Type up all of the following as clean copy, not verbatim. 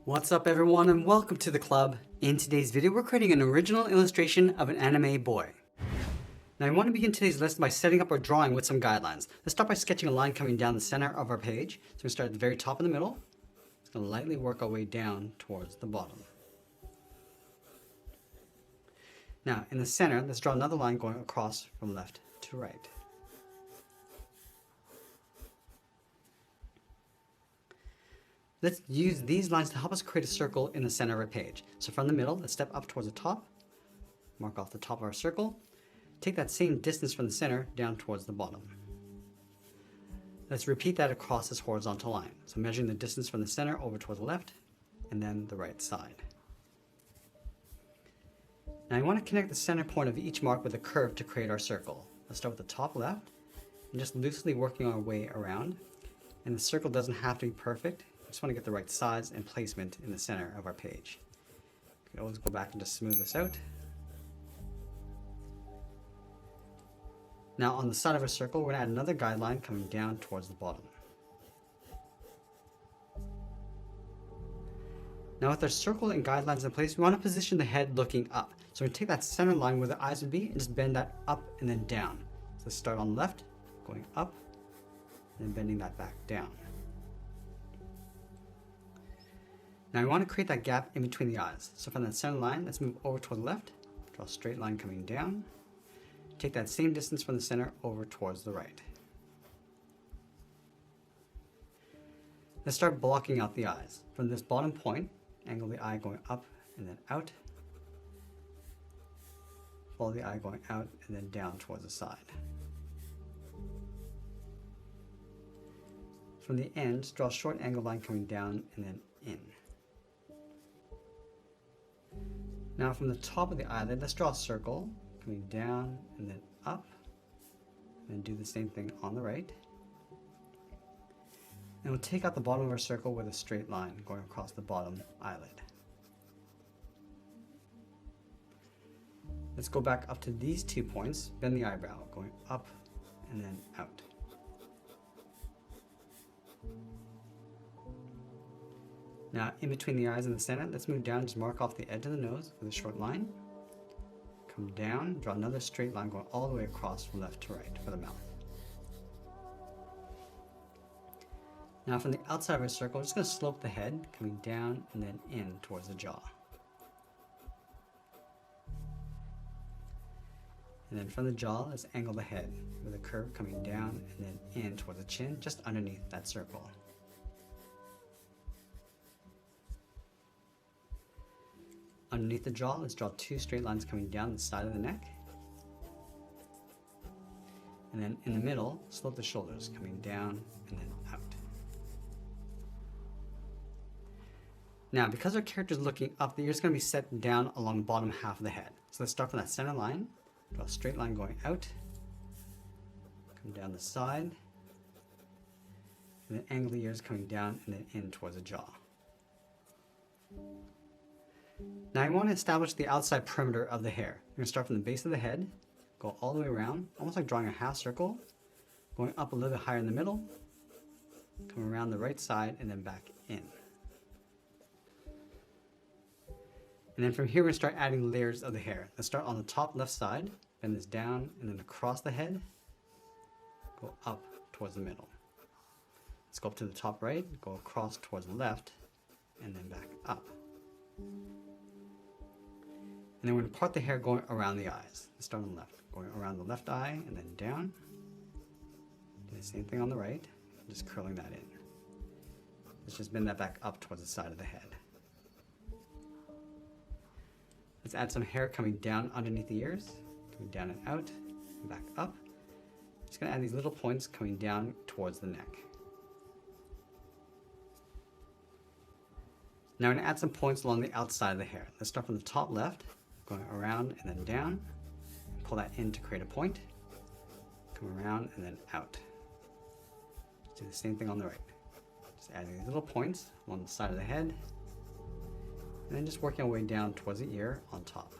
What's up everyone and welcome to the club. In today's video we're creating an original illustration of an anime boy. Now I want to begin today's lesson by setting up our drawing with some guidelines. Let's start by sketching a line coming down the center of our page. So we start at the very top in the middle. Just going to lightly work our way down towards the bottom. Now in the center, let's draw another line going across from left to right. Let's use these lines to help us create a circle in the center of our page. So from the middle, let's step up towards the top, mark off the top of our circle, take that same distance from the center down towards the bottom. Let's repeat that across this horizontal line. So measuring the distance from the center over towards the left and then the right side. Now I want to connect the center point of each mark with a curve to create our circle. Let's start with the top left and just loosely working our way around. And the circle doesn't have to be perfect. Just want to get the right size and placement in the center of our page. You can always go back and just smooth this out. Now on the side of our circle, we're going to add another guideline coming down towards the bottom. Now with our circle and guidelines in place, we want to position the head looking up. So we're going to take that center line where the eyes would be and just bend that up and then down. So start on the left, going up, and then bending that back down. Now we want to create that gap in between the eyes. So from that center line, let's move over toward the left, draw a straight line coming down, take that same distance from the center over towards the right. Let's start blocking out the eyes. From this bottom point, angle the eye going up and then out, follow the eye going out and then down towards the side. From the ends, draw a short angle line coming down and then in. Now from the top of the eyelid, let's draw a circle coming down and then up, and do the same thing on the right. And we'll take out the bottom of our circle with a straight line going across the bottom eyelid. Let's go back up to these 2 points, bend the eyebrow, going up and then out. Now, in between the eyes and the center, let's move down, just mark off the edge of the nose with a short line. Come down, draw another straight line going all the way across from left to right for the mouth. Now from the outside of our circle, we're just going to slope the head, coming down and then in towards the jaw. And then from the jaw, let's angle the head with a curve coming down and then in towards the chin, just underneath that circle. Underneath the jaw, let's draw 2 straight lines coming down the side of the neck. And then in the middle, slope the shoulders, coming down and then out. Now, because our character is looking up, the ear is going to be set down along the bottom half of the head. So let's start from that center line, draw a straight line going out, come down the side, and then angle the ears coming down and then in towards the jaw. Now I want to establish the outside perimeter of the hair. We're going to start from the base of the head, go all the way around, almost like drawing a half circle, going up a little bit higher in the middle, come around the right side and then back in. And then from here we're going to start adding layers of the hair. Let's start on the top left side, bend this down and then across the head, go up towards the middle. Let's go up to the top right, go across towards the left, and then back up. And then we're going to part the hair going around the eyes. Let's start on the left, going around the left eye and then down. Do the same thing on the right, just curling that in. Let's just bend that back up towards the side of the head. Let's add some hair coming down underneath the ears, coming down and out, and back up. Just going to add these little points coming down towards the neck. Now we're going to add some points along the outside of the hair. Let's start from the top left, going around and then down. Pull that in to create a point. Come around and then out. Do the same thing on the right. Just adding these little points along the side of the head. And then just working our way down towards the ear on top.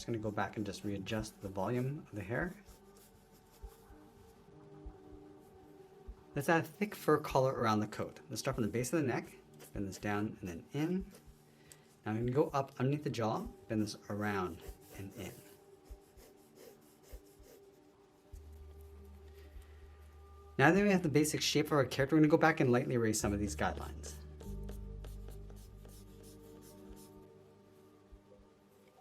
just going to go back and just readjust the volume of the hair. Let's add a thick fur collar around the coat. Let's start from the base of the neck, bend this down and then in. Now I'm going to go up underneath the jaw, bend this around and in. Now that we have the basic shape of our character, we're going to go back and lightly erase some of these guidelines.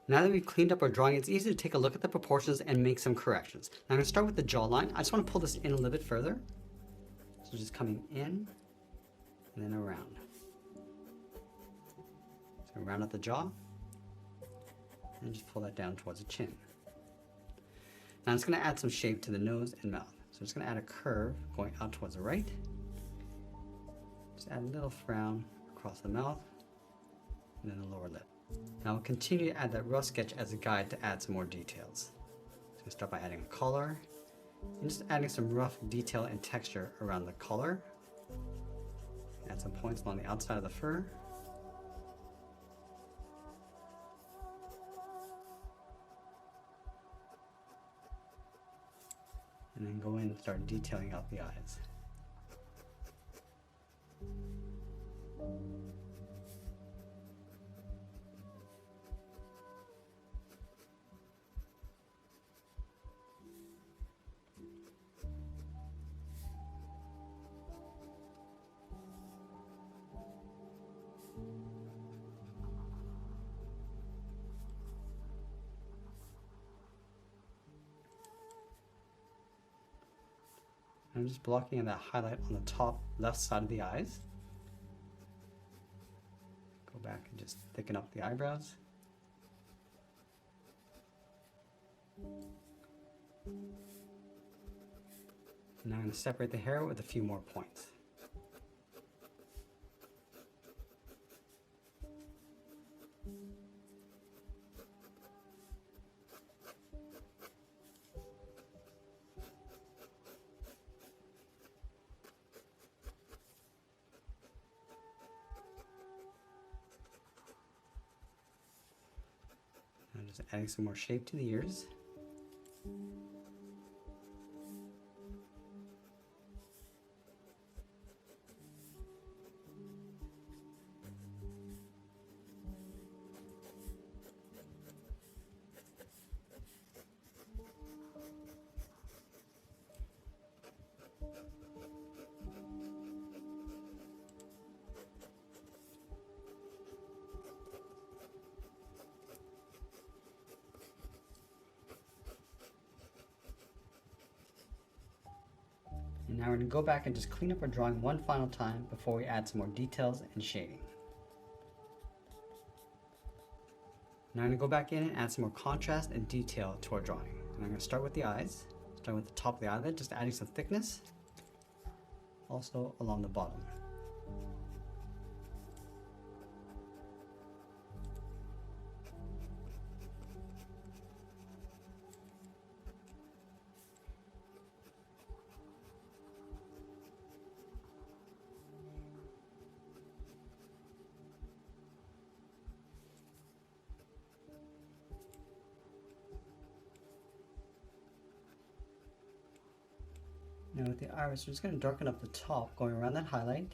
Now that we've cleaned up our drawing, it's easy to take a look at the proportions and make some corrections. Now I'm going to start with the jawline. I just want to pull this in a little bit further. So just coming in and then around. So round out the jaw and just pull that down towards the chin. Now I'm just going to add some shape to the nose and mouth. So I'm just going to add a curve going out towards the right. Just add a little frown across the mouth and then the lower lip. Now we'll continue to add that rough sketch as a guide to add some more details. So we'll start by adding a collar and just adding some rough detail and texture around the collar. Add some points along the outside of the fur. And then go in and start detailing out the eyes. I'm just blocking in that highlight on the top left side of the eyes. Go back and just thicken up the eyebrows. Now I'm going to separate the hair with a few more points. Just adding some more shape to the ears. And now we're going to go back and just clean up our drawing one final time before we add some more details and shading. Now I'm going to go back in and add some more contrast and detail to our drawing. And I'm going to start with the eyes, starting with the top of the eyelid, just adding some thickness, also along the bottom. Now with the iris, we're just going to darken up the top, going around that highlight,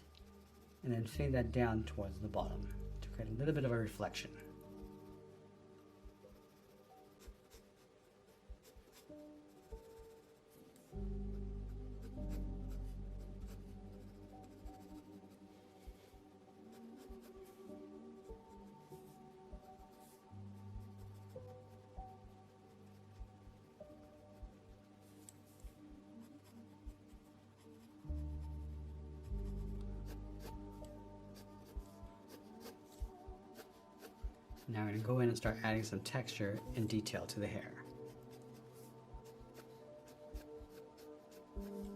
and then fade that down towards the bottom to create a little bit of a reflection. Now we're going to go in and start adding some texture and detail to the hair.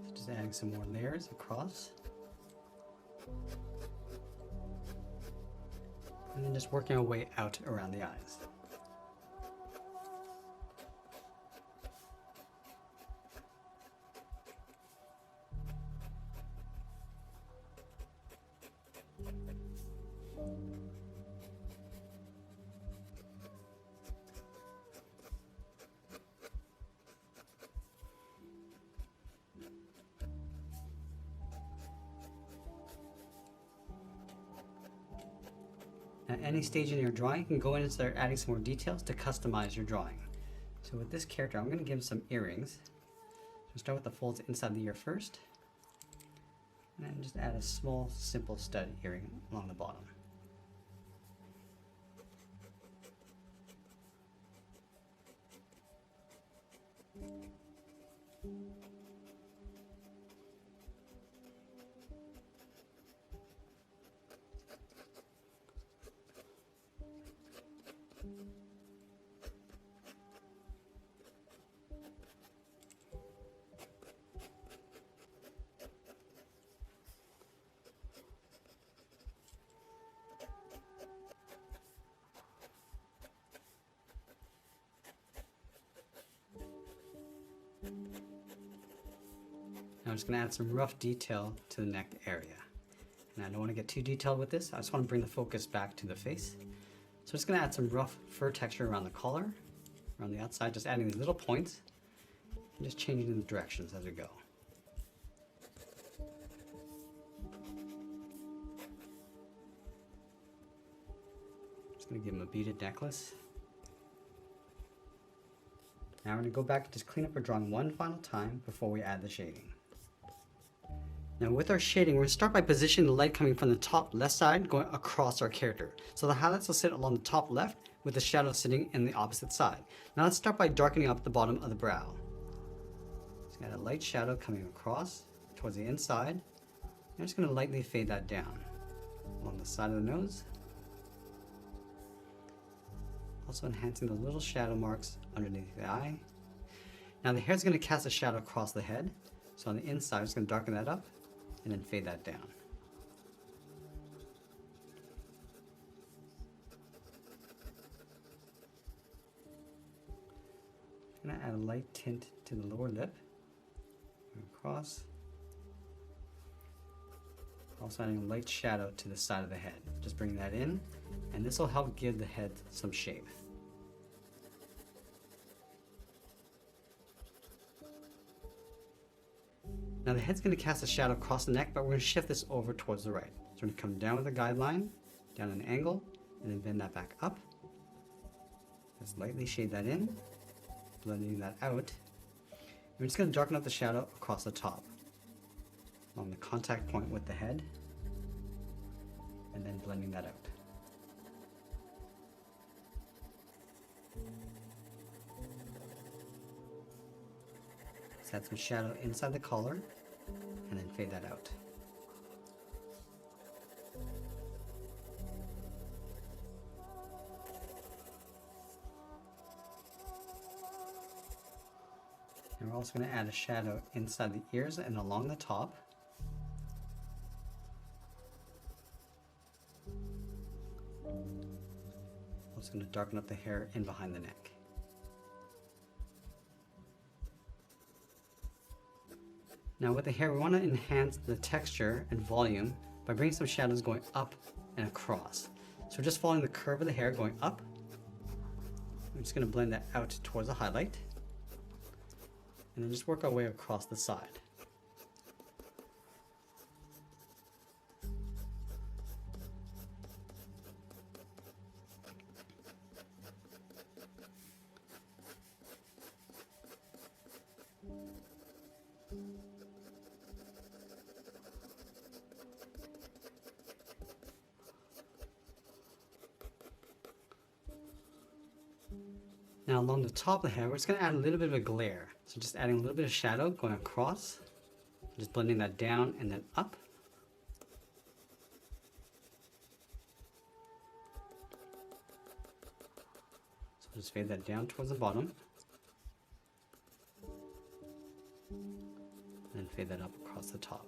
Just adding some more layers across. And then just working our way out around the eyes. At any stage in your drawing, you can go in and start adding some more details to customize your drawing. So with this character, I'm going to give him some earrings. So start with the folds inside the ear first, and then just add a small, simple stud earring along the bottom. Now I'm just going to add some rough detail to the neck area. And I don't want to get too detailed with this. I just want to bring the focus back to the face. So I'm just going to add some rough fur texture around the collar, around the outside, just adding these little points and just changing the directions as we go. Just going to give him a beaded necklace. Now we're going to go back and just clean up our drawing one final time before we add the shading. Now with our shading, we're going to start by positioning the light coming from the top left side going across our character. So the highlights will sit along the top left with the shadow sitting in the opposite side. Now let's start by darkening up the bottom of the brow. Just add a light shadow coming across towards the inside. I'm just going to lightly fade that down along the side of the nose. Also enhancing those little shadow marks underneath the eye. Now the hair is going to cast a shadow across the head. So on the inside, I'm just going to darken that up and then fade that down. I'm going to add a light tint to the lower lip. Across. Also adding a light shadow to the side of the head. Just bring that in, and this will help give the head some shape. Now the head's going to cast a shadow across the neck, but we're going to shift this over towards the right. So we're going to come down with a guideline, down an angle, and then bend that back up. Just lightly shade that in, blending that out. We're just going to darken up the shadow across the top, along the contact point with the head, and then blending that out. Let's add some shadow inside the collar, and then fade that out. And we're also going to add a shadow inside the ears and along the top. Also going to darken up the hair in behind the neck. Now with the hair, we want to enhance the texture and volume by bringing some shadows going up and across. So we're just following the curve of the hair going up. I'm just going to blend that out towards the highlight. And then just work our way across the side. Now along the top of the hair, we're just going to add a little bit of a glare. So just adding a little bit of shadow going across, just blending that down and then up. So just fade that down towards the bottom. And then fade that up across the top.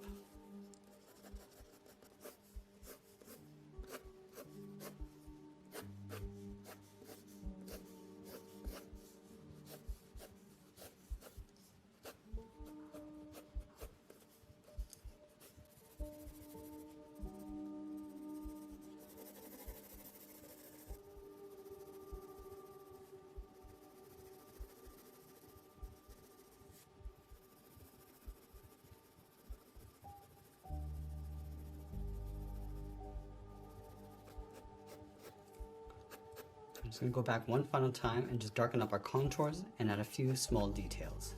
I'm just gonna go back one final time and just darken up our contours and add a few small details.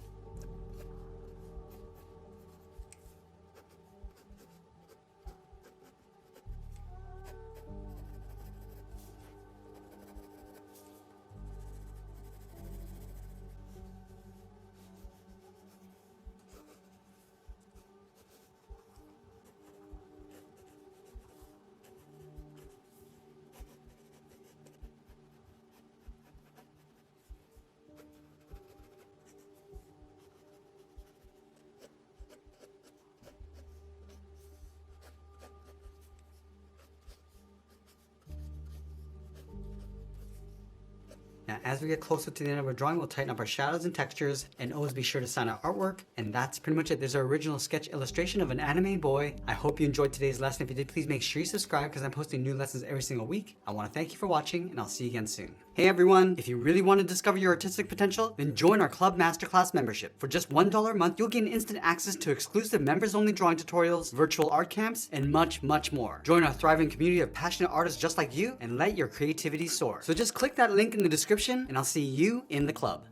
Now, as we get closer to the end of our drawing, we'll tighten up our shadows and textures, and always be sure to sign our artwork. And that's pretty much it. There's our original sketch illustration of an anime boy. I hope you enjoyed today's lesson. If you did, please make sure you subscribe because I'm posting new lessons every single week. I want to thank you for watching, and I'll see you again soon. Hey everyone, if you really want to discover your artistic potential, then join our Club Masterclass membership. For just $1 a month, you'll gain instant access to exclusive members-only drawing tutorials, virtual art camps, and much, much more. Join our thriving community of passionate artists just like you, and let your creativity soar. So just click that link in the description, and I'll see you in the club.